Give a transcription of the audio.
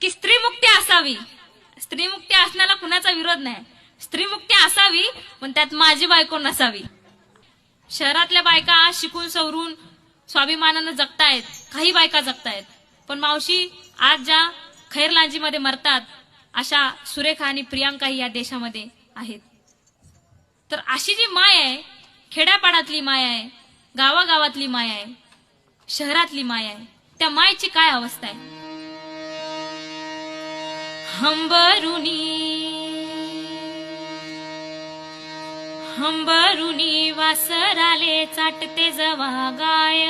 की स्त्रीमुक्ती असावी. स्त्रीमुक्ती असण्याला कुणाचा विरोध नाही. स्त्रीमुक्ती असावी, पण त्यात माझी बायको नसावी. शहरातल्या बायका आज शिकून सवरून स्वाभिमानानं जगतायत, काही बायका जगतायत. पण मावशी, आज ज्या खैरलांजीमध्ये मरतात अशा सुरेखा आणि प्रियांकाही या देशामध्ये आहेत. तर अशी जी माय आहे, खेड्यापाड्यातली माय आहे, गावागावातली माय आहे, शहरातली माय आहे, त्या मायची काय अवस्था आहे. हंबरुनी वासराले चाटते जवा गाय,